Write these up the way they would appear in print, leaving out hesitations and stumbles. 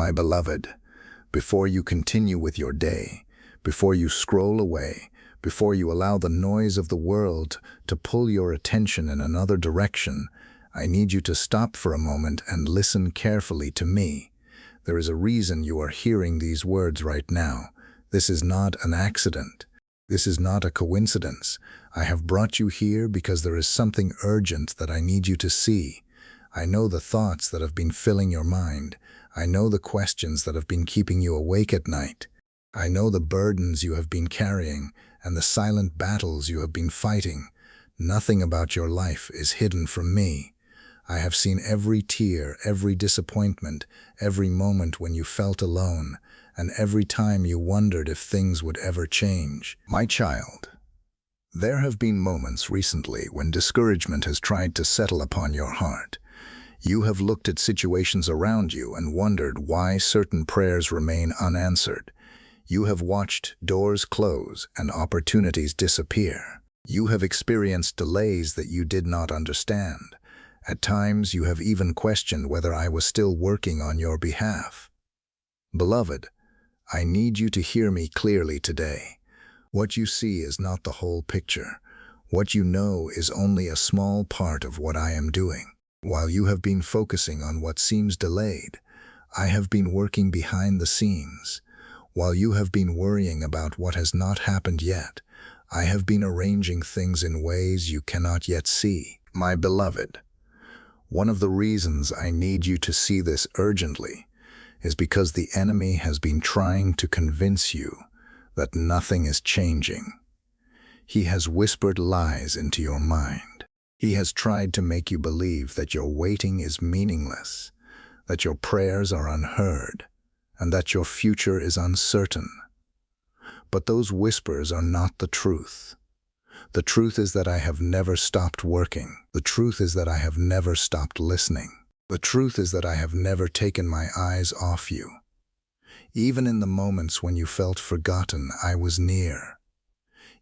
My beloved, before you continue with your day, before you scroll away, before you allow the noise of the world to pull your attention in another direction, I need you to stop for a moment and listen carefully to me. There is a reason you are hearing these words right now. This is not an accident. This is not a coincidence. I have brought you here because there is something urgent that I need you to see. I know the thoughts that have been filling your mind. I know the questions that have been keeping you awake at night. I know the burdens you have been carrying and the silent battles you have been fighting. Nothing about your life is hidden from me. I have seen every tear, every disappointment, every moment when you felt alone, and every time you wondered if things would ever change. My child, there have been moments recently when discouragement has tried to settle upon your heart. You have looked at situations around you and wondered why certain prayers remain unanswered. You have watched doors close and opportunities disappear. You have experienced delays that you did not understand. At times, you have even questioned whether I was still working on your behalf. Beloved, I need you to hear me clearly today. What you see is not the whole picture. What you know is only a small part of what I am doing. While you have been focusing on what seems delayed, I have been working behind the scenes. While you have been worrying about what has not happened yet, I have been arranging things in ways you cannot yet see. My beloved, one of the reasons I need you to see this urgently is because the enemy has been trying to convince you that nothing is changing. He has whispered lies into your mind. He has tried to make you believe that your waiting is meaningless, that your prayers are unheard, and that your future is uncertain. But those whispers are not the truth. The truth is that I have never stopped working. The truth is that I have never stopped listening. The truth is that I have never taken my eyes off you. Even in the moments when you felt forgotten, I was near.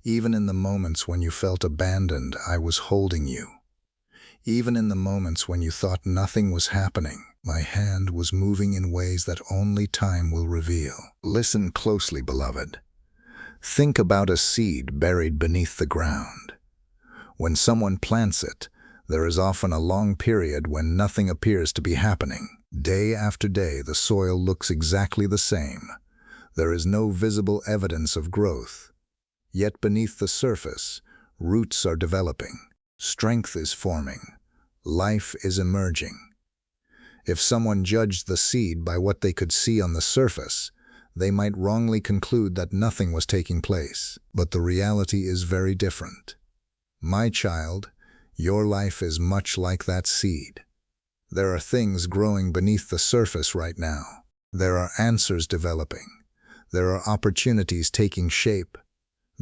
Even in the moments when you felt abandoned, I was holding you. Even in the moments when you thought nothing was happening, my hand was moving in ways that only time will reveal. Listen closely, beloved. Think about a seed buried beneath the ground. When someone plants it, there is often a long period when nothing appears to be happening. Day after day, the soil looks exactly the same. There is no visible evidence of growth. Yet beneath the surface, roots are developing. Strength is forming. Life is emerging. If someone judged the seed by what they could see on the surface, they might wrongly conclude that nothing was taking place. But the reality is very different. My child, your life is much like that seed. There are things growing beneath the surface right now. There are answers developing. There are opportunities taking shape.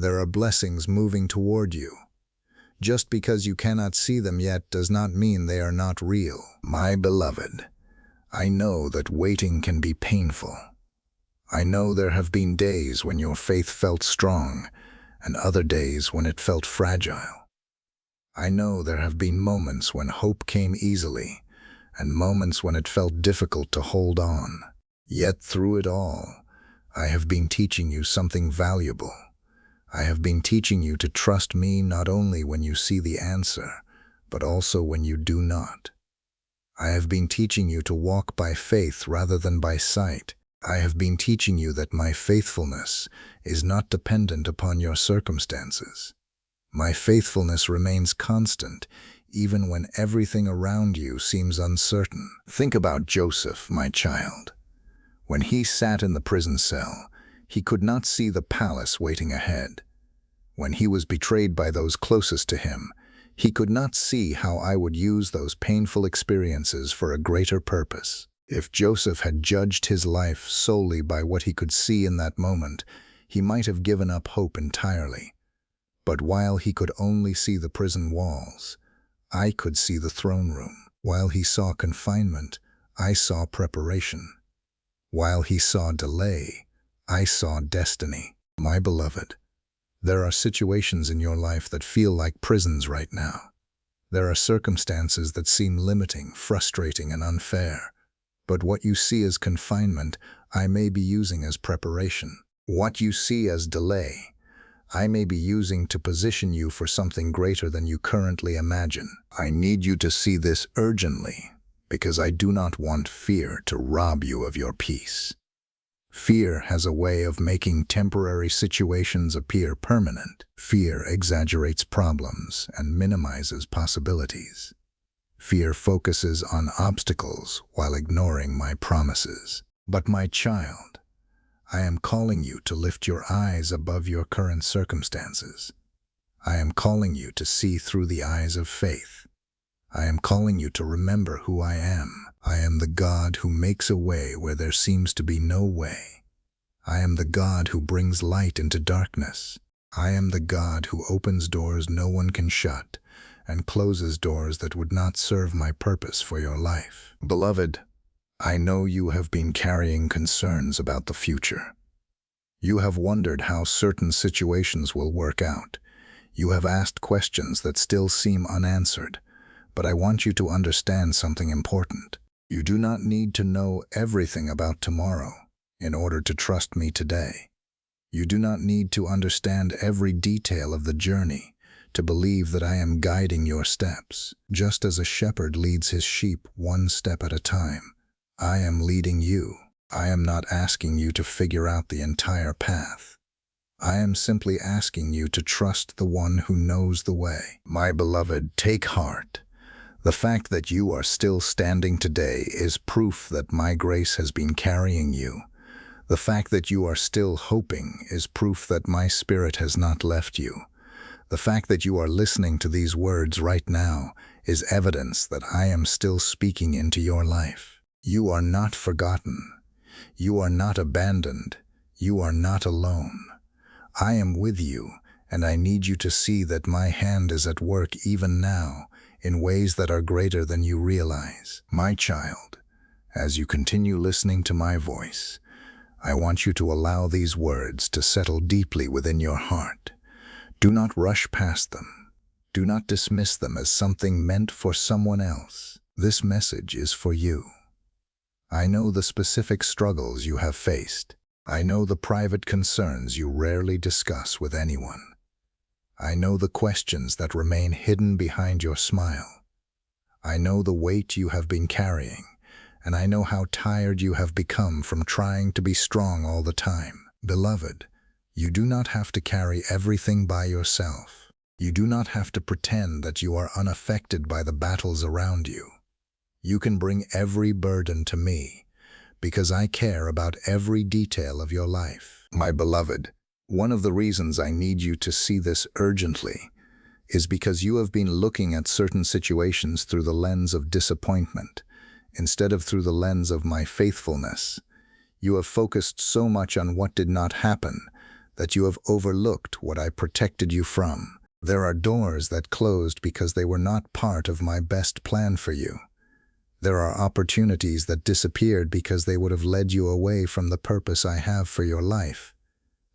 There are blessings moving toward you. Just because you cannot see them yet does not mean they are not real. My beloved, I know that waiting can be painful. I know there have been days when your faith felt strong and other days when it felt fragile. I know there have been moments when hope came easily and moments when it felt difficult to hold on. Yet through it all, I have been teaching you something valuable. I have been teaching you to trust me not only when you see the answer, but also when you do not. I have been teaching you to walk by faith rather than by sight. I have been teaching you that my faithfulness is not dependent upon your circumstances. My faithfulness remains constant, even when everything around you seems uncertain. Think about Joseph, my child. When he sat in the prison cell, he could not see the palace waiting ahead. When he was betrayed by those closest to him, he could not see how I would use those painful experiences for a greater purpose. If Joseph had judged his life solely by what he could see in that moment, he might have given up hope entirely. But while he could only see the prison walls, I could see the throne room. While he saw confinement, I saw preparation. While he saw delay, I saw destiny. My beloved, there are situations in your life that feel like prisons right now. There are circumstances that seem limiting, frustrating, and unfair. But what you see as confinement, I may be using as preparation. What you see as delay, I may be using to position you for something greater than you currently imagine. I need you to see this urgently, because I do not want fear to rob you of your peace. Fear has a way of making temporary situations appear permanent. Fear exaggerates problems and minimizes possibilities. Fear focuses on obstacles while ignoring my promises. But my child, I am calling you to lift your eyes above your current circumstances. I am calling you to see through the eyes of faith. I am calling you to remember who I am. I am the God who makes a way where there seems to be no way. I am the God who brings light into darkness. I am the God who opens doors no one can shut and closes doors that would not serve my purpose for your life. Beloved, I know you have been carrying concerns about the future. You have wondered how certain situations will work out. You have asked questions that still seem unanswered. But I want you to understand something important. You do not need to know everything about tomorrow in order to trust me today. You do not need to understand every detail of the journey to believe that I am guiding your steps. Just as a shepherd leads his sheep one step at a time, I am leading you. I am not asking you to figure out the entire path. I am simply asking you to trust the one who knows the way. My beloved, take heart. The fact that you are still standing today is proof that my grace has been carrying you. The fact that you are still hoping is proof that my Spirit has not left you. The fact that you are listening to these words right now is evidence that I am still speaking into your life. You are not forgotten. You are not abandoned. You are not alone. I am with you, and I need you to see that my hand is at work even now in ways that are greater than you realize. My child, as you continue listening to my voice, I want you to allow these words to settle deeply within your heart. Do not rush past them. Do not dismiss them as something meant for someone else. This message is for you. I know the specific struggles you have faced. I know the private concerns you rarely discuss with anyone. I know the questions that remain hidden behind your smile. I know the weight you have been carrying, and I know how tired you have become from trying to be strong all the time. Beloved, you do not have to carry everything by yourself. You do not have to pretend that you are unaffected by the battles around you. You can bring every burden to me, because I care about every detail of your life. My beloved, one of the reasons I need you to see this urgently is because you have been looking at certain situations through the lens of disappointment, instead of through the lens of my faithfulness. You have focused so much on what did not happen that you have overlooked what I protected you from. There are doors that closed because they were not part of my best plan for you. There are opportunities that disappeared because they would have led you away from the purpose I have for your life.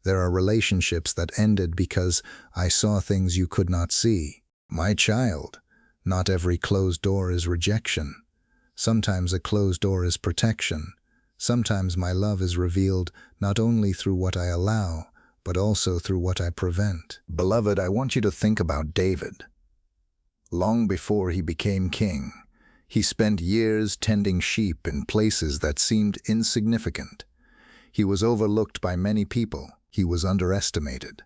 There are relationships that ended because I saw things you could not see. My child, not every closed door is rejection. Sometimes a closed door is protection. Sometimes my love is revealed not only through what I allow, but also through what I prevent. Beloved, I want you to think about David. Long before he became king, he spent years tending sheep in places that seemed insignificant. He was overlooked by many people. He was underestimated.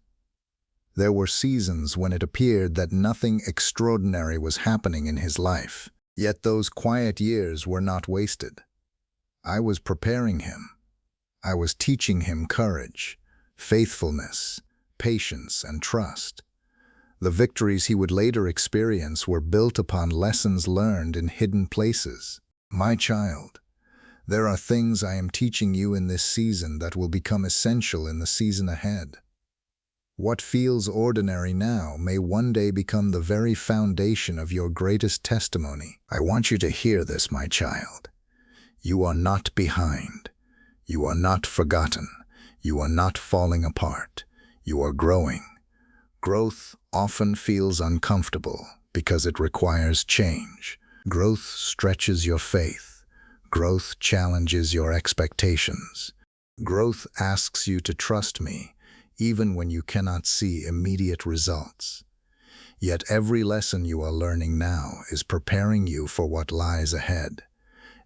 There were seasons when it appeared that nothing extraordinary was happening in his life. Yet those quiet years were not wasted. I was preparing him. I was teaching him courage, faithfulness, patience, and trust. The victories he would later experience were built upon lessons learned in hidden places. My child, there are things I am teaching you in this season that will become essential in the season ahead. What feels ordinary now may one day become the very foundation of your greatest testimony. I want you to hear this, my child. You are not behind. You are not forgotten. You are not falling apart. You are growing. Growth often feels uncomfortable because it requires change. Growth stretches your faith. Growth challenges your expectations. Growth asks you to trust me, even when you cannot see immediate results. Yet every lesson you are learning now is preparing you for what lies ahead.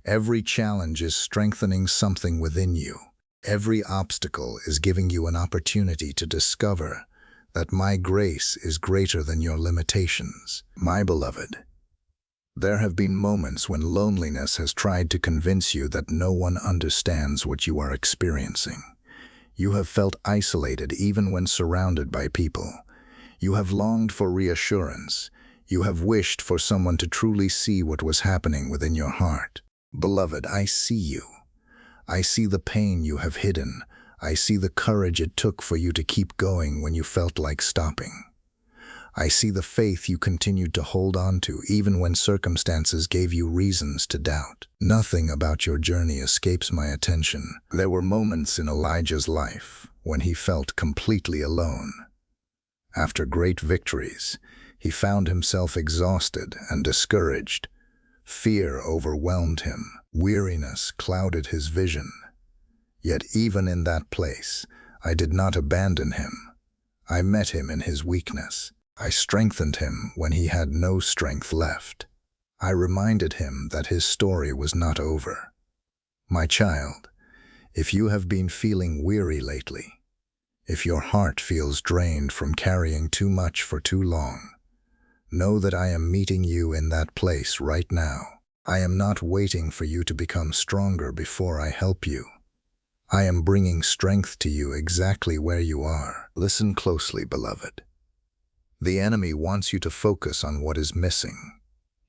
Every challenge is strengthening something within you. Every obstacle is giving you an opportunity to discover that my grace is greater than your limitations. My beloved, there have been moments when loneliness has tried to convince you that no one understands what you are experiencing. You have felt isolated even when surrounded by people. You have longed for reassurance. You have wished for someone to truly see what was happening within your heart. Beloved, I see you. I see the pain you have hidden. I see the courage it took for you to keep going when you felt like stopping. I see the faith you continued to hold on to even when circumstances gave you reasons to doubt. Nothing about your journey escapes my attention. There were moments in Elijah's life when he felt completely alone. After great victories, he found himself exhausted and discouraged. Fear overwhelmed him. Weariness clouded his vision. Yet even in that place, I did not abandon him. I met him in his weakness. I strengthened him when he had no strength left. I reminded him that his story was not over. My child, if you have been feeling weary lately, if your heart feels drained from carrying too much for too long, know that I am meeting you in that place right now. I am not waiting for you to become stronger before I help you. I am bringing strength to you exactly where you are. Listen closely, beloved. The enemy wants you to focus on what is missing.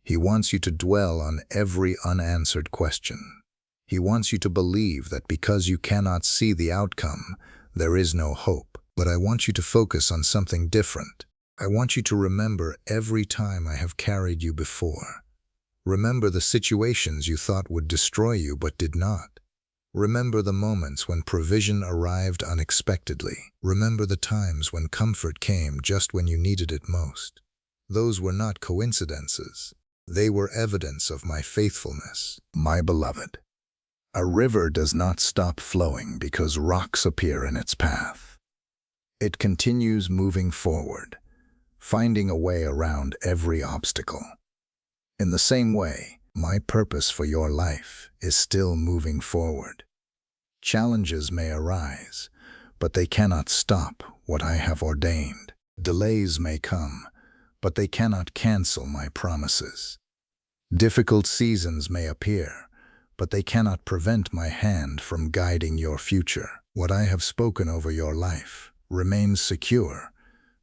He wants you to dwell on every unanswered question. He wants you to believe that because you cannot see the outcome, there is no hope. But I want you to focus on something different. I want you to remember every time I have carried you before. Remember the situations you thought would destroy you but did not. Remember the moments when provision arrived unexpectedly. Remember the times when comfort came just when you needed it most. Those were not coincidences. They were evidence of my faithfulness. My beloved, a river does not stop flowing because rocks appear in its path. It continues moving forward, finding a way around every obstacle. In the same way, my purpose for your life is still moving forward. Challenges may arise, but they cannot stop what I have ordained. Delays may come, but they cannot cancel my promises. Difficult seasons may appear, but they cannot prevent my hand from guiding your future. What I have spoken over your life remains secure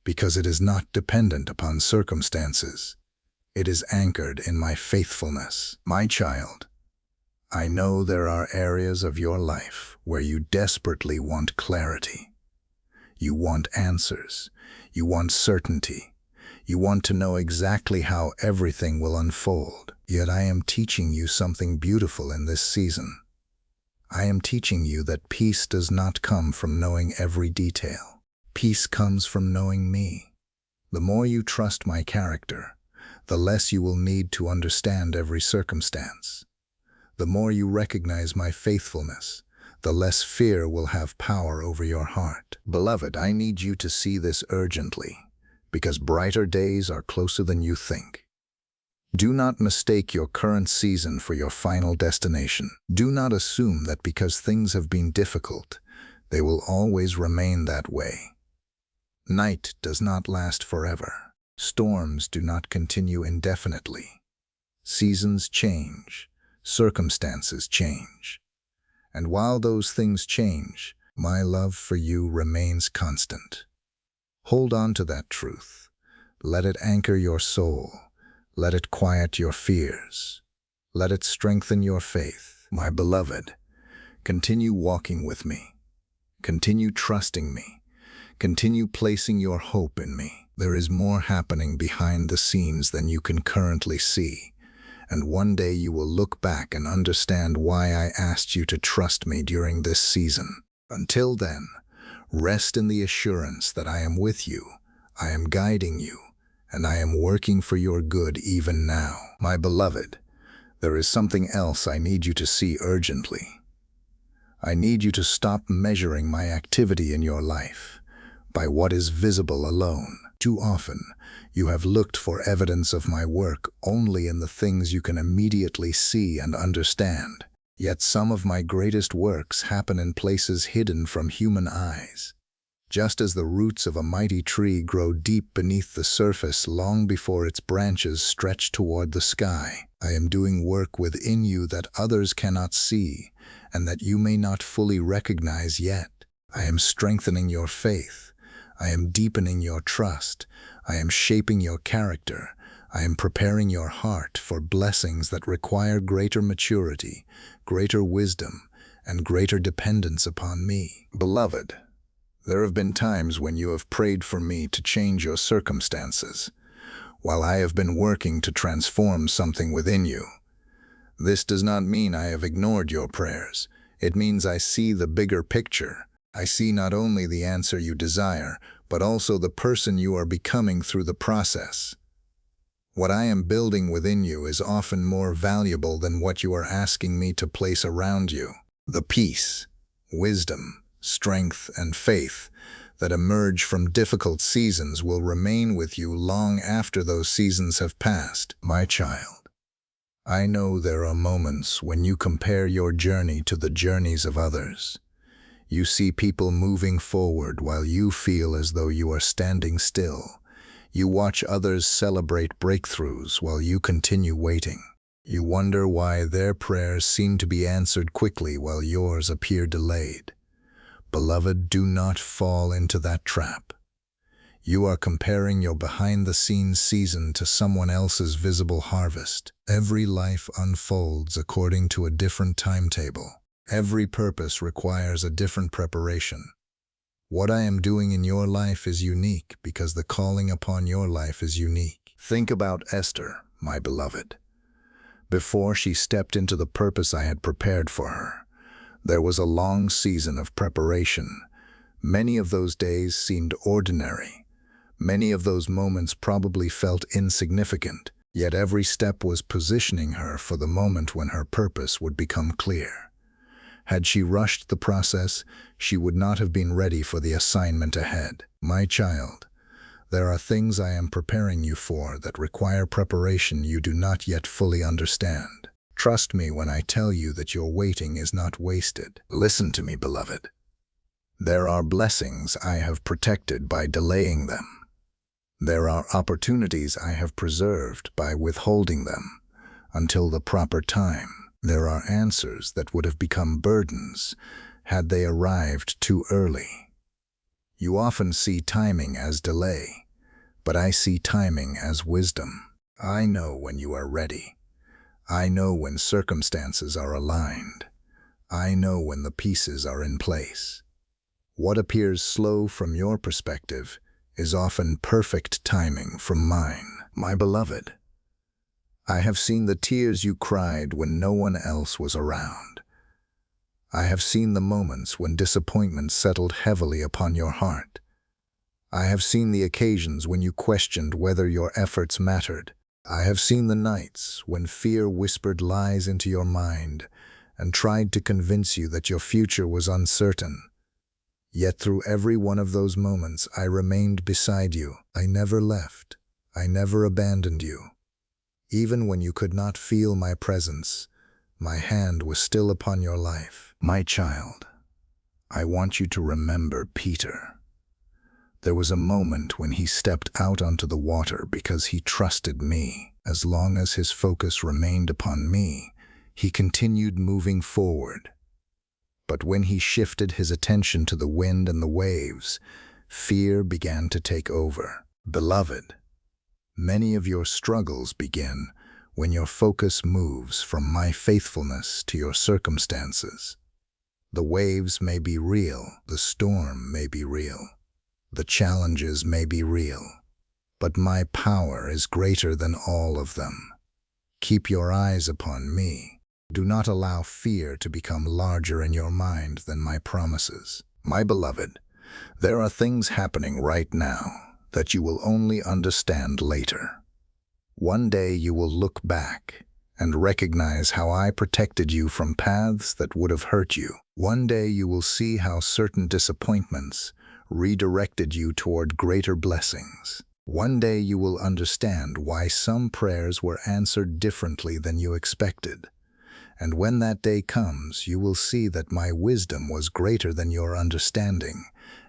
because it is not dependent upon circumstances. It is anchored in my faithfulness. My child, I know there are areas of your life where you desperately want clarity. You want answers. You want certainty. You want to know exactly how everything will unfold. Yet I am teaching you something beautiful in this season. I am teaching you that peace does not come from knowing every detail. Peace comes from knowing me. The more you trust my character, the less you will need to understand every circumstance. The more you recognize my faithfulness, the less fear will have power over your heart. Beloved, I need you to see this urgently, because brighter days are closer than you think. Do not mistake your current season for your final destination. Do not assume that because things have been difficult, they will always remain that way. Night does not last forever. Storms do not continue indefinitely. Seasons change. Circumstances change. And while those things change, my love for you remains constant. Hold on to that truth. Let it anchor your soul. Let it quiet your fears. Let it strengthen your faith. My beloved, continue walking with me. Continue trusting me. Continue placing your hope in me. There is more happening behind the scenes than you can currently see. And one day you will look back and understand why I asked you to trust me during this season. Until then, rest in the assurance that I am with you, I am guiding you, and I am working for your good even now. My beloved, There is something else I need you to see urgently. I need you to stop measuring my activity in your life by what is visible alone. Too often, you have looked for evidence of my work only in the things you can immediately see and understand. Yet some of my greatest works happen in places hidden from human eyes. Just as the roots of a mighty tree grow deep beneath the surface long before its branches stretch toward the sky, I am doing work within you that others cannot see and that you may not fully recognize yet. I am strengthening your faith. I am deepening your trust. I am shaping your character. I am preparing your heart for blessings that require greater maturity, greater wisdom, and greater dependence upon me. Beloved, there have been times when you have prayed for me to change your circumstances, while I have been working to transform something within you. This does not mean I have ignored your prayers. It means I see the bigger picture. I see not only the answer you desire, but also the person you are becoming through the process. What I am building within you is often more valuable than what you are asking me to place around you. The peace, wisdom, strength, and faith that emerge from difficult seasons will remain with you long after those seasons have passed. My child, I know there are moments when you compare your journey to the journeys of others. You see people moving forward while you feel as though you are standing still. You watch others celebrate breakthroughs while you continue waiting. You wonder why their prayers seem to be answered quickly while yours appear delayed. Beloved, do not fall into that trap. You are comparing your behind-the-scenes season to someone else's visible harvest. Every life unfolds according to a different timetable. Every purpose requires a different preparation. What I am doing in your life is unique because the calling upon your life is unique. Think about Esther, my beloved. Before she stepped into the purpose I had prepared for her, there was a long season of preparation. Many of those days seemed ordinary. Many of those moments probably felt insignificant, yet every step was positioning her for the moment when her purpose would become clear. Had she rushed the process, she would not have been ready for the assignment ahead. My child, there are things I am preparing you for that require preparation you do not yet fully understand. Trust me when I tell you that your waiting is not wasted. Listen to me, beloved. There are blessings I have protected by delaying them. There are opportunities I have preserved by withholding them until the proper time. There are answers that would have become burdens had they arrived too early. You often see timing as delay, but I see timing as wisdom. I know when you are ready. I know when circumstances are aligned. I know when the pieces are in place. What appears slow from your perspective is often perfect timing from mine. My beloved, I have seen the tears you cried when no one else was around. I have seen the moments when disappointment settled heavily upon your heart. I have seen the occasions when you questioned whether your efforts mattered. I have seen the nights when fear whispered lies into your mind and tried to convince you that your future was uncertain. Yet through every one of those moments, I remained beside you. I never left. I never abandoned you. Even when you could not feel my presence, my hand was still upon your life. My child, I want you to remember Peter. There was a moment when he stepped out onto the water because he trusted me. As long as his focus remained upon me, he continued moving forward. But when he shifted his attention to the wind and the waves, fear began to take over. Beloved, many of your struggles begin when your focus moves from my faithfulness to your circumstances. The waves may be real, the storm may be real, the challenges may be real, but my power is greater than all of them. Keep your eyes upon me. Do not allow fear to become larger in your mind than my promises. My beloved, there are things happening right now that you will only understand later. One day you will look back and recognize how I protected you from paths that would have hurt you. One day you will see how certain disappointments redirected you toward greater blessings. One day you will understand why some prayers were answered differently than you expected. And when that day comes, you will see that my wisdom was greater than your understanding,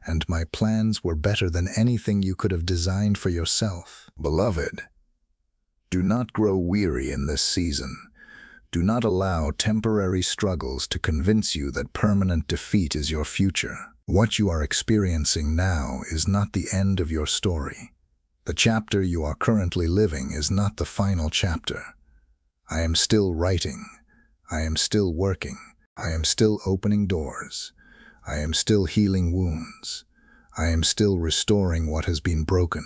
and my plans were better than anything you could have designed for yourself. Beloved, do not grow weary in this season. Do not allow temporary struggles to convince you that permanent defeat is your future. What you are experiencing now is not the end of your story. The chapter you are currently living is not the final chapter. I am still writing. I am still working. I am still opening doors. I am still healing wounds. I am still restoring what has been broken.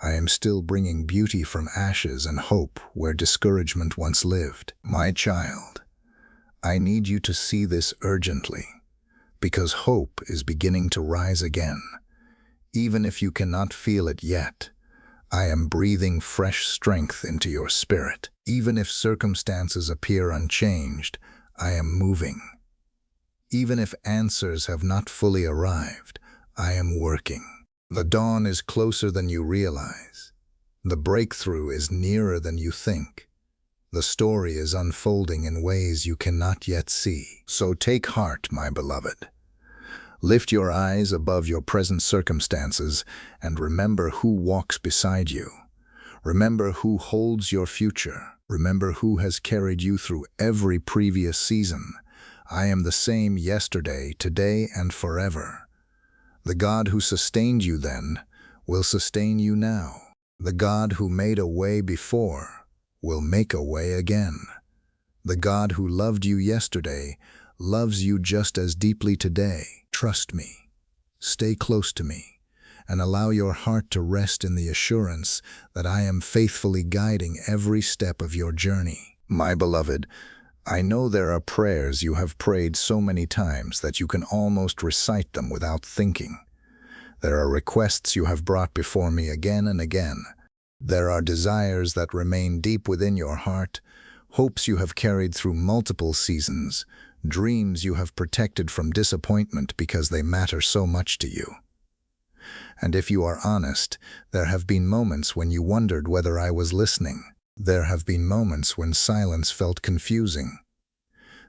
I am still bringing beauty from ashes and hope where discouragement once lived. My child, I need you to see this urgently, because hope is beginning to rise again. Even if you cannot feel it yet, I am breathing fresh strength into your spirit. Even if circumstances appear unchanged, I am moving. Even if answers have not fully arrived, I am working. The dawn is closer than you realize. The breakthrough is nearer than you think. The story is unfolding in ways you cannot yet see. So take heart, my beloved. Lift your eyes above your present circumstances and remember who walks beside you. Remember who holds your future. Remember who has carried you through every previous season. I am the same yesterday, today, and forever. The God who sustained you then will sustain you now. The God who made a way before will make a way again. The God who loved you yesterday loves you just as deeply today. Trust me, stay close to me, and allow your heart to rest in the assurance that I am faithfully guiding every step of your journey. My beloved, I know there are prayers you have prayed so many times that you can almost recite them without thinking. There are requests you have brought before me again and again. There are desires that remain deep within your heart, hopes you have carried through multiple seasons, dreams you have protected from disappointment because they matter so much to you. And if you are honest, there have been moments when you wondered whether I was listening. There have been moments when silence felt confusing.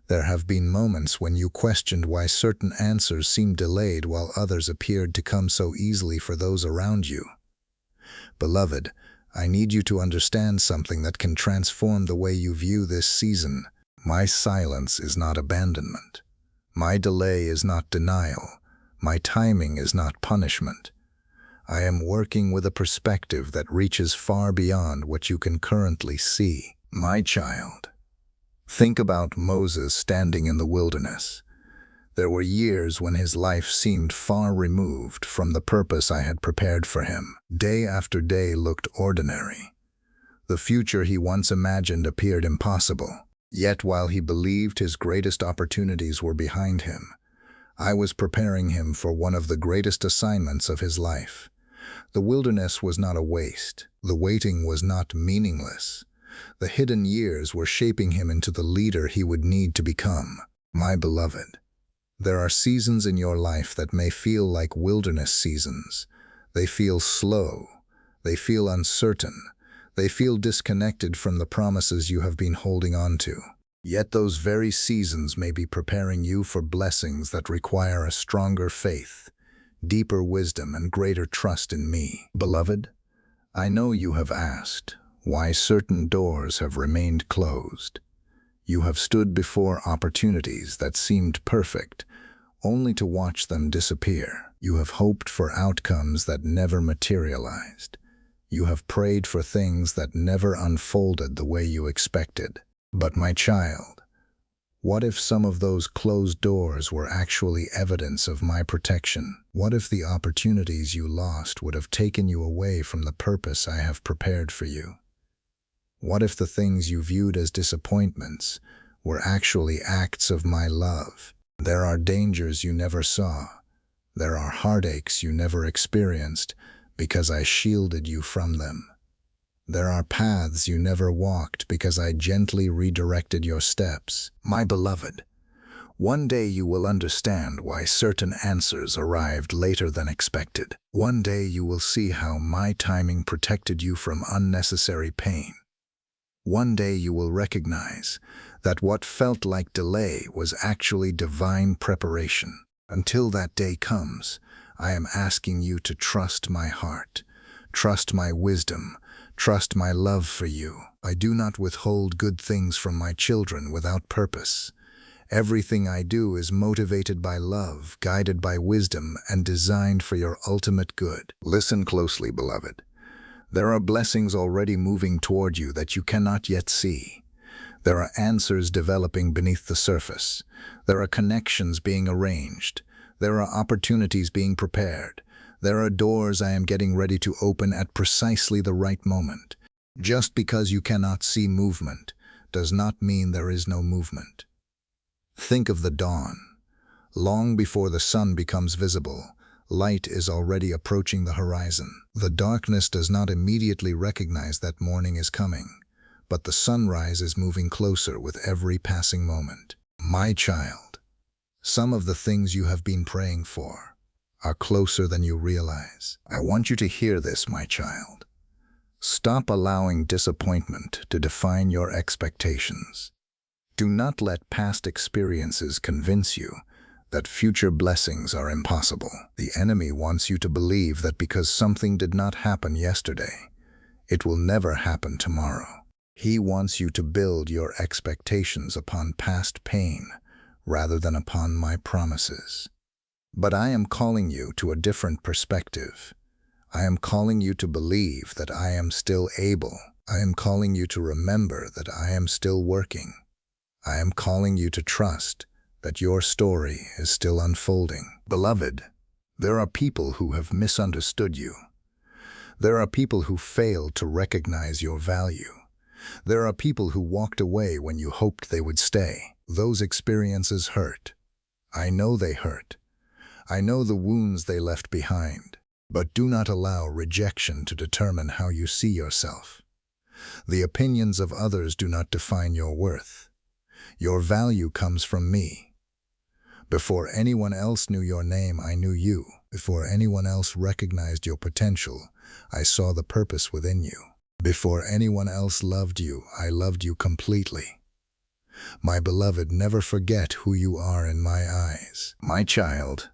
There have been moments when you questioned why certain answers seemed delayed while others appeared to come so easily for those around you. Beloved, I need you to understand something that can transform the way you view this season. My silence is not abandonment. My delay is not denial. My timing is not punishment. I am working with a perspective that reaches far beyond what you can currently see. My child, think about Moses standing in the wilderness. There were years when his life seemed far removed from the purpose I had prepared for him. Day after day looked ordinary. The future he once imagined appeared impossible. Yet while he believed his greatest opportunities were behind him, I was preparing him for one of the greatest assignments of his life. The wilderness was not a waste. The waiting was not meaningless. The hidden years were shaping him into the leader he would need to become. My beloved, there are seasons in your life that may feel like wilderness seasons. They feel slow. They feel uncertain. They feel disconnected from the promises you have been holding on to. Yet those very seasons may be preparing you for blessings that require a stronger faith, deeper wisdom, and greater trust in me. Beloved, I know you have asked why certain doors have remained closed. You have stood before opportunities that seemed perfect, only to watch them disappear. You have hoped for outcomes that never materialized. You have prayed for things that never unfolded the way you expected. But my child, what if some of those closed doors were actually evidence of my protection? What if the opportunities you lost would have taken you away from the purpose I have prepared for you? What if the things you viewed as disappointments were actually acts of my love? There are dangers you never saw. There are heartaches you never experienced because I shielded you from them. There are paths you never walked because I gently redirected your steps. My beloved, one day you will understand why certain answers arrived later than expected. One day you will see how my timing protected you from unnecessary pain. One day you will recognize that what felt like delay was actually divine preparation. Until that day comes, I am asking you to trust my heart, trust my wisdom, trust my love for you. I do not withhold good things from my children without purpose. Everything I do is motivated by love, guided by wisdom, and designed for your ultimate good. Listen closely, beloved. There are blessings already moving toward you that you cannot yet see. There are answers developing beneath the surface. There are connections being arranged. There are opportunities being prepared. There are doors I am getting ready to open at precisely the right moment. Just because you cannot see movement does not mean there is no movement. Think of the dawn. Long before the sun becomes visible, light is already approaching the horizon. The darkness does not immediately recognize that morning is coming, but the sunrise is moving closer with every passing moment. My child, some of the things you have been praying for are closer than you realize. I want you to hear this, my child. Stop allowing disappointment to define your expectations. Do not let past experiences convince you that future blessings are impossible. The enemy wants you to believe that because something did not happen yesterday, it will never happen tomorrow. He wants you to build your expectations upon past pain rather than upon my promises. But I am calling you to a different perspective. I am calling you to believe that I am still able. I am calling you to remember that I am still working. I am calling you to trust that your story is still unfolding. Beloved, there are people who have misunderstood you. There are people who failed to recognize your value. There are people who walked away when you hoped they would stay. Those experiences hurt. I know they hurt. I know the wounds they left behind. But do not allow rejection to determine how you see yourself. The opinions of others do not define your worth. Your value comes from me. Before anyone else knew your name, I knew you. Before anyone else recognized your potential, I saw the purpose within you. Before anyone else loved you, I loved you completely. My beloved, never forget who you are in my eyes. My child,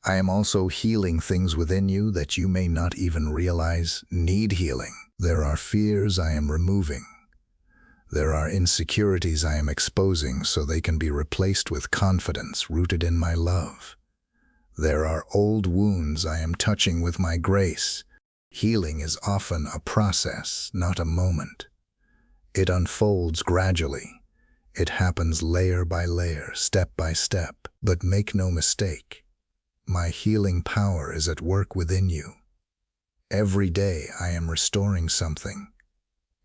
I am also healing things within you that you may not even realize need healing. There are fears I am removing. There are insecurities I am exposing so they can be replaced with confidence rooted in my love. There are old wounds I am touching with my grace. Healing is often a process, not a moment. It unfolds gradually. It happens layer by layer, step by step. But make no mistake, my healing power is at work within you. Every day I am restoring something.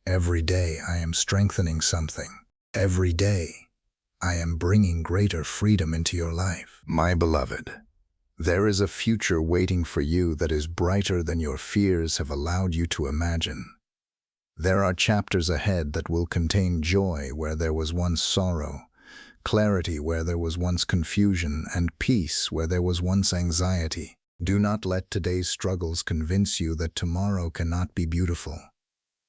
Every day I am strengthening something. Every day I am bringing greater freedom into your life. My beloved, there is a future waiting for you that is brighter than your fears have allowed you to imagine. There are chapters ahead that will contain joy where there was once sorrow, clarity where there was once confusion, and peace where there was once anxiety. Do not let today's struggles convince you that tomorrow cannot be beautiful.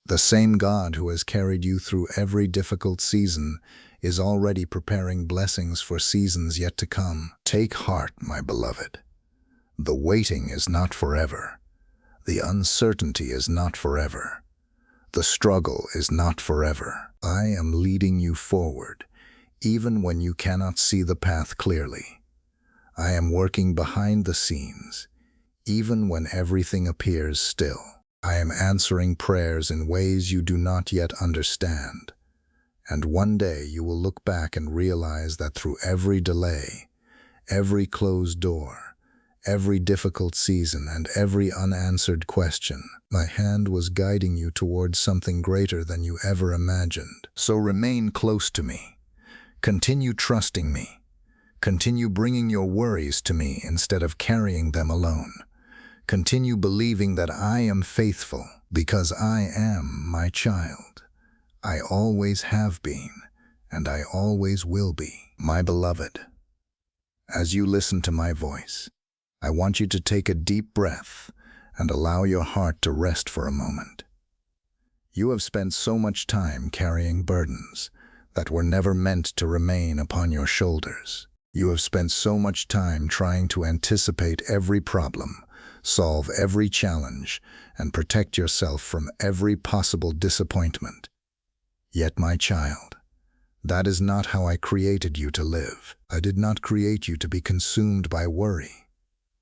The same God who has carried you through every difficult season is already preparing blessings for seasons yet to come. Take heart, my beloved. The waiting is not forever. The uncertainty is not forever. The struggle is not forever. I am leading you forward, even when you cannot see the path clearly. I am working behind the scenes, even when everything appears still. I am answering prayers in ways you do not yet understand. And one day you will look back and realize that through every delay, every closed door, every difficult season, and every unanswered question, my hand was guiding you towards something greater than you ever imagined. So remain close to me. Continue trusting me. Continue bringing your worries to me instead of carrying them alone. Continue believing that I am faithful because I am my child. I always have been, and I always will be. My beloved, as you listen to my voice, I want you to take a deep breath and allow your heart to rest for a moment. You have spent so much time carrying burdens that were never meant to remain upon your shoulders. You have spent so much time trying to anticipate every problem, solve every challenge, and protect yourself from every possible disappointment. Yet, my child, that is not how I created you to live. I did not create you to be consumed by worry.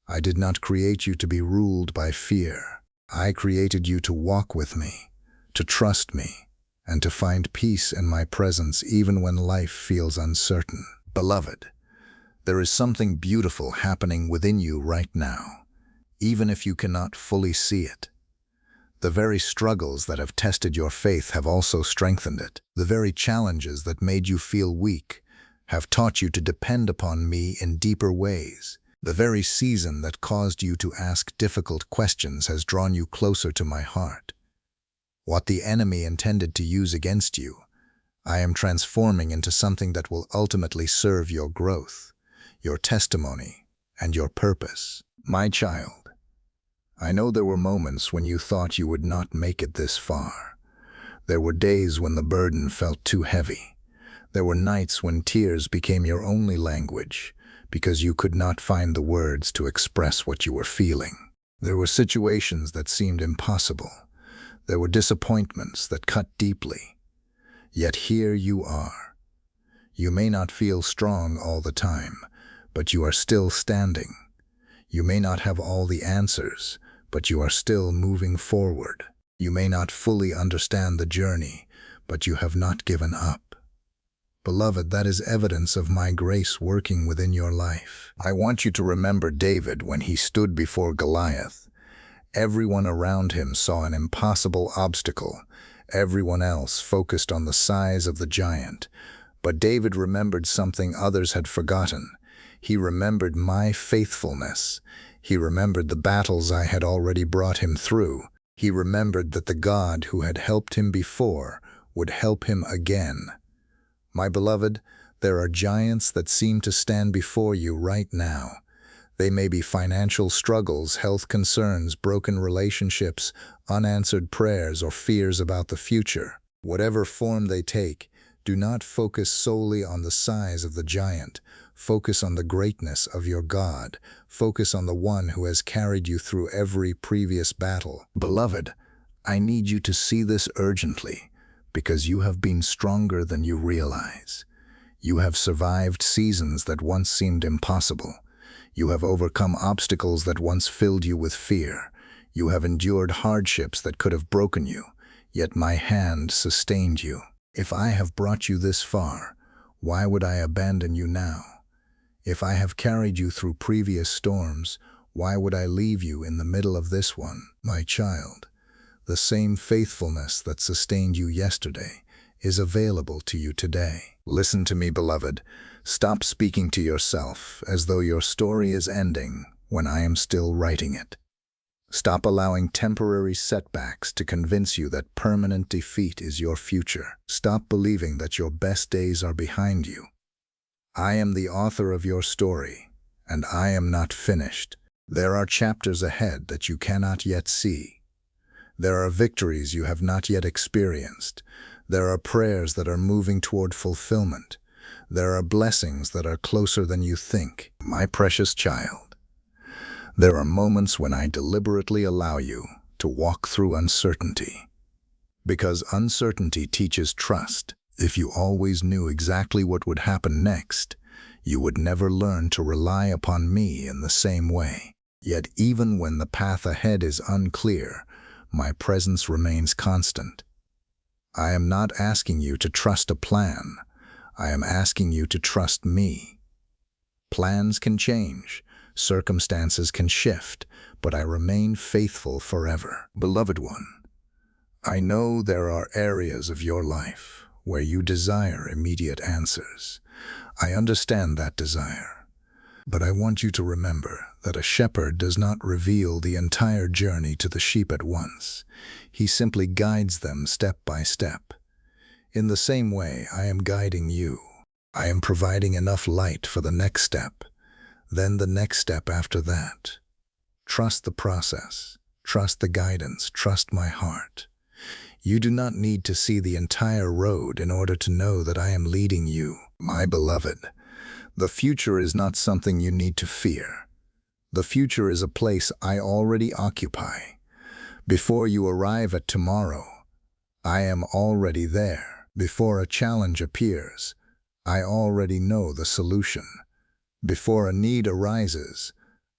I did not create you to be ruled by fear. I created you to walk with me, to trust me, and to find peace in my presence even when life feels uncertain. Beloved, there is something beautiful happening within you right now, even if you cannot fully see it. The very struggles that have tested your faith have also strengthened it. The very challenges that made you feel weak have taught you to depend upon me in deeper ways. The very season that caused you to ask difficult questions has drawn you closer to my heart. What the enemy intended to use against you, I am transforming into something that will ultimately serve your growth, your testimony, and your purpose. My child, I know there were moments when you thought you would not make it this far. There were days when the burden felt too heavy. There were nights when tears became your only language because you could not find the words to express what you were feeling. There were situations that seemed impossible. There were disappointments that cut deeply. Yet here you are. You may not feel strong all the time, but you are still standing. You may not have all the answers, but you are still moving forward. You may not fully understand the journey, but you have not given up. Beloved, that is evidence of my grace working within your life. I want you to remember David when he stood before Goliath. Everyone around him saw an impossible obstacle. Everyone else focused on the size of the giant. But David remembered something others had forgotten. He remembered my faithfulness. He remembered the battles I had already brought him through. He remembered that the God who had helped him before would help him again. My beloved, there are giants that seem to stand before you right now. They may be financial struggles, health concerns, broken relationships, unanswered prayers, or fears about the future. Whatever form they take, do not focus solely on the size of the giant. Focus on the greatness of your God. Focus on the one who has carried you through every previous battle. Beloved, I need you to see this urgently, because you have been stronger than you realize. You have survived seasons that once seemed impossible. You have overcome obstacles that once filled you with fear. You have endured hardships that could have broken you, yet my hand sustained you. If I have brought you this far, why would I abandon you now? If I have carried you through previous storms, why would I leave you in the middle of this one? My child, the same faithfulness that sustained you yesterday is available to you today. Listen to me, beloved. Stop speaking to yourself as though your story is ending when I am still writing it. Stop allowing temporary setbacks to convince you that permanent defeat is your future. Stop believing that your best days are behind you. I am the author of your story, and I am not finished. There are chapters ahead that you cannot yet see. There are victories you have not yet experienced. There are prayers that are moving toward fulfillment. There are blessings that are closer than you think. My precious child, there are moments when I deliberately allow you to walk through uncertainty. Because uncertainty teaches trust. If you always knew exactly what would happen next, you would never learn to rely upon me in the same way. Yet even when the path ahead is unclear, my presence remains constant. I am not asking you to trust a plan. I am asking you to trust me. Plans can change, circumstances can shift, but I remain faithful forever. Beloved one, I know there are areas of your life where you desire immediate answers. I understand that desire, but I want you to remember that a shepherd does not reveal the entire journey to the sheep at once. He simply guides them step by step. In the same way, I am guiding you. I am providing enough light for the next step, then the next step after that. Trust the process. Trust the guidance. Trust my heart. You do not need to see the entire road in order to know that I am leading you, my beloved. The future is not something you need to fear. The future is a place I already occupy. Before you arrive at tomorrow, I am already there. Before a challenge appears, I already know the solution. Before a need arises,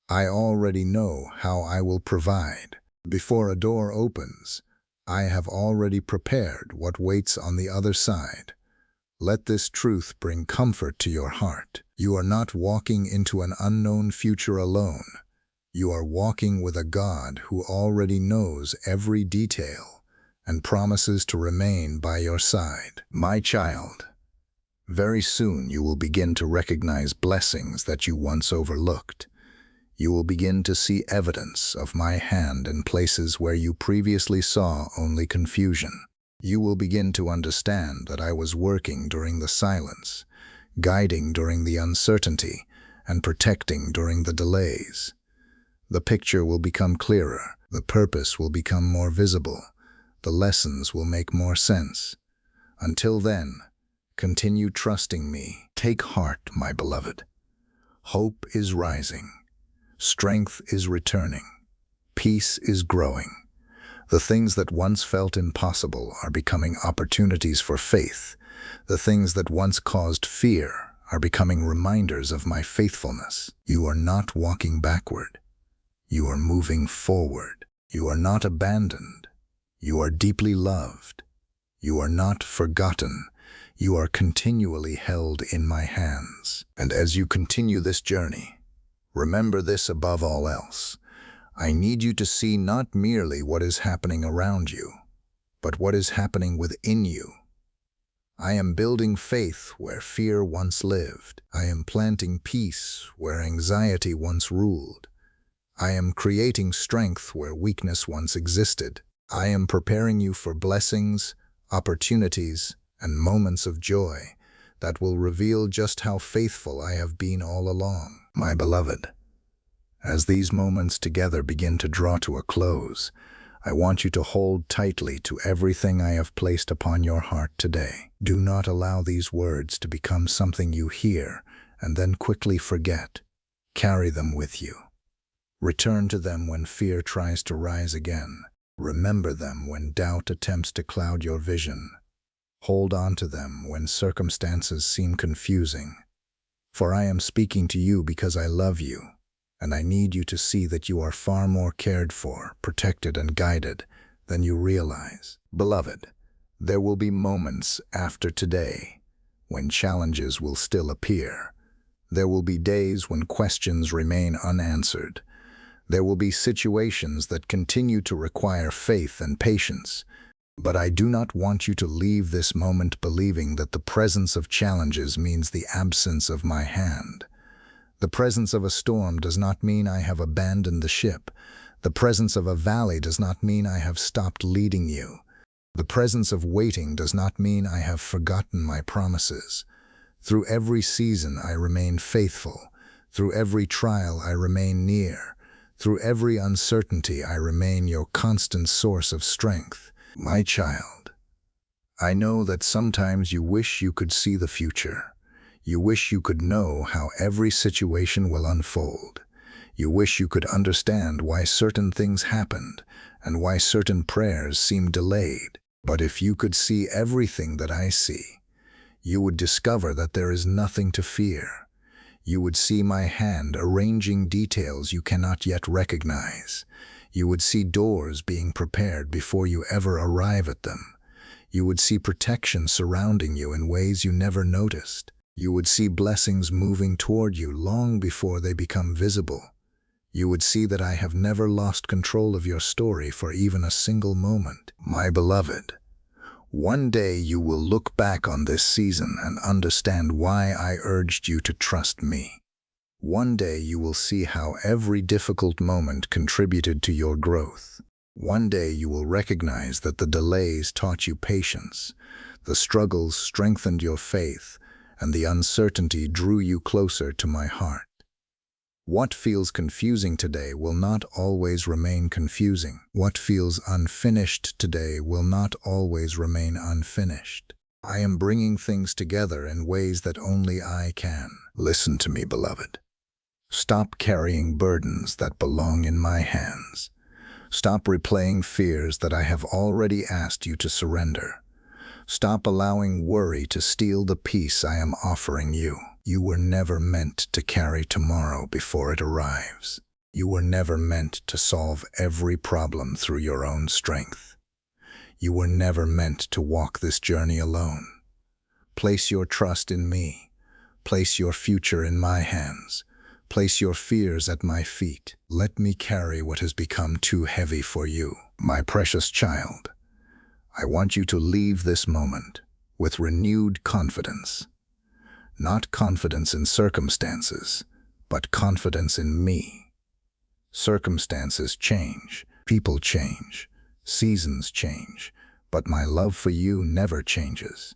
I already know how I will provide. Before a door opens, I have already prepared what waits on the other side. Let this truth bring comfort to your heart. You are not walking into an unknown future alone. You are walking with a God who already knows every detail and promises to remain by your side. My child, very soon you will begin to recognize blessings that you once overlooked. You will begin to see evidence of my hand in places where you previously saw only confusion. You will begin to understand that I was working during the silence, guiding during the uncertainty, and protecting during the delays. The picture will become clearer, the purpose will become more visible, the lessons will make more sense. Until then, continue trusting me. Take heart, my beloved. Hope is rising. Strength is returning. Peace is growing. The things that once felt impossible are becoming opportunities for faith. The things that once caused fear are becoming reminders of my faithfulness. You are not walking backward. You are moving forward. You are not abandoned. You are deeply loved. You are not forgotten. You are continually held in my hands. And as you continue this journey, remember this above all else. I need you to see not merely what is happening around you, but what is happening within you. I am building faith where fear once lived. I am planting peace where anxiety once ruled. I am creating strength where weakness once existed. I am preparing you for blessings, opportunities, and moments of joy that will reveal just how faithful I have been all along. My beloved, as these moments together begin to draw to a close, I want you to hold tightly to everything I have placed upon your heart today. Do not allow these words to become something you hear and then quickly forget. Carry them with you. Return to them when fear tries to rise again. Remember them when doubt attempts to cloud your vision. Hold on to them when circumstances seem confusing. For I am speaking to you because I love you, and I need you to see that you are far more cared for, protected, and guided than you realize. Beloved, there will be moments after today when challenges will still appear. There will be days when questions remain unanswered. There will be situations that continue to require faith and patience. But I do not want you to leave this moment believing that the presence of challenges means the absence of my hand. The presence of a storm does not mean I have abandoned the ship. The presence of a valley does not mean I have stopped leading you. The presence of waiting does not mean I have forgotten my promises. Through every season I remain faithful. Through every trial I remain near. Through every uncertainty I remain your constant source of strength. My child, I know that sometimes you wish you could see the future. You wish you could know how every situation will unfold. You wish you could understand why certain things happened and why certain prayers seemed delayed. But if you could see everything that I see, you would discover that there is nothing to fear. You would see my hand arranging details you cannot yet recognize. You would see doors being prepared before you ever arrive at them. You would see protection surrounding you in ways you never noticed. You would see blessings moving toward you long before they become visible. You would see that I have never lost control of your story for even a single moment. My beloved, one day you will look back on this season and understand why I urged you to trust me. One day you will see how every difficult moment contributed to your growth. One day you will recognize that the delays taught you patience, the struggles strengthened your faith, and the uncertainty drew you closer to my heart. What feels confusing today will not always remain confusing. What feels unfinished today will not always remain unfinished. I am bringing things together in ways that only I can. Listen to me, beloved. Stop carrying burdens that belong in my hands. Stop replaying fears that I have already asked you to surrender. Stop allowing worry to steal the peace I am offering you. You were never meant to carry tomorrow before it arrives. You were never meant to solve every problem through your own strength. You were never meant to walk this journey alone. Place your trust in me. Place your future in my hands. Place your fears at my feet. Let me carry what has become too heavy for you. My precious child, I want you to leave this moment with renewed confidence. Not confidence in circumstances, but confidence in me. Circumstances change, people change, seasons change, but my love for you never changes.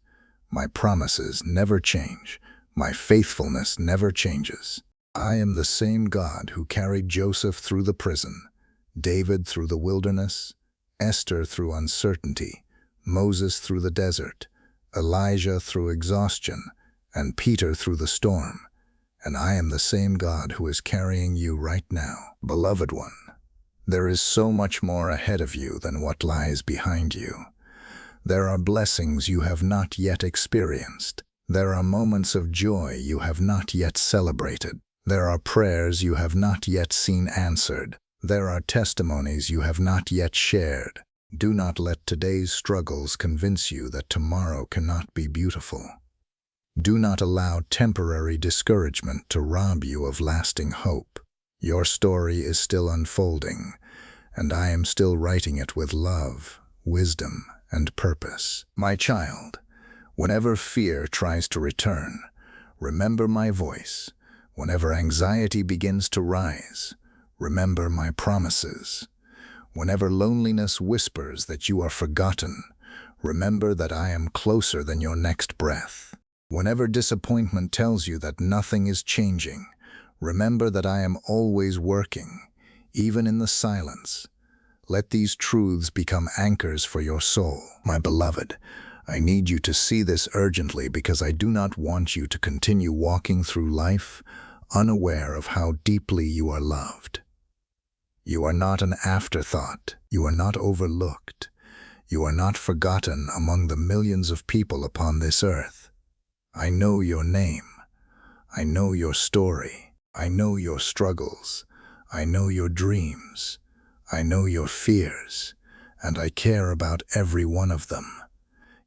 My promises never change. My faithfulness never changes. I am the same God who carried Joseph through the prison, David through the wilderness, Esther through uncertainty, Moses through the desert, Elijah through exhaustion, and Peter through the storm. And I am the same God who is carrying you right now. Beloved one, there is so much more ahead of you than what lies behind you. There are blessings you have not yet experienced. There are moments of joy you have not yet celebrated. There are prayers you have not yet seen answered. There are testimonies you have not yet shared. Do not let today's struggles convince you that tomorrow cannot be beautiful. Do not allow temporary discouragement to rob you of lasting hope. Your story is still unfolding, and I am still writing it with love, wisdom, and purpose. My child, whenever fear tries to return, remember my voice. Whenever anxiety begins to rise, remember my promises. Whenever loneliness whispers that you are forgotten, remember that I am closer than your next breath. Whenever disappointment tells you that nothing is changing, remember that I am always working, even in the silence. Let these truths become anchors for your soul. My beloved, I need you to see this urgently because I do not want you to continue walking through life unaware of how deeply you are loved. You are not an afterthought. You are not overlooked. You are not forgotten among the millions of people upon this earth. I know your name. I know your story. I know your struggles. I know your dreams. I know your fears, and I care about every one of them.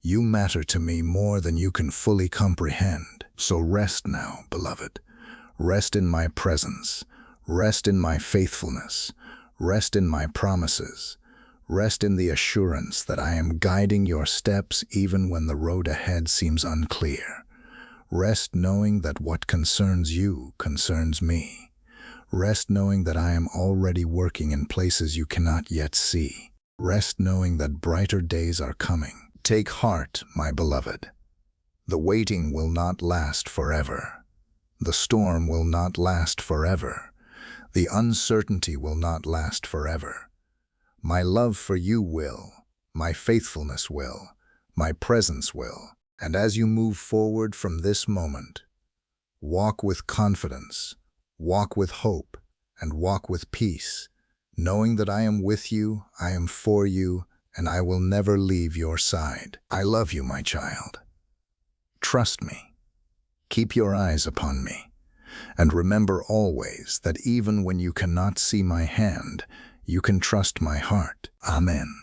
You matter to me more than you can fully comprehend. So rest now, beloved. Rest in my presence. Rest in my faithfulness. Rest in my promises. Rest in the assurance that I am guiding your steps even when the road ahead seems unclear. Rest knowing that what concerns you concerns me. Rest knowing that I am already working in places you cannot yet see. Rest knowing that brighter days are coming. Take heart, my beloved. The waiting will not last forever. The storm will not last forever. The uncertainty will not last forever. My love for you will. My faithfulness will. My presence will. And as you move forward from this moment, walk with confidence, walk with hope, and walk with peace, knowing that I am with you, I am for you, and I will never leave your side. I love you, my child. Trust me. Keep your eyes upon me. And remember always that even when you cannot see my hand, you can trust my heart. Amen.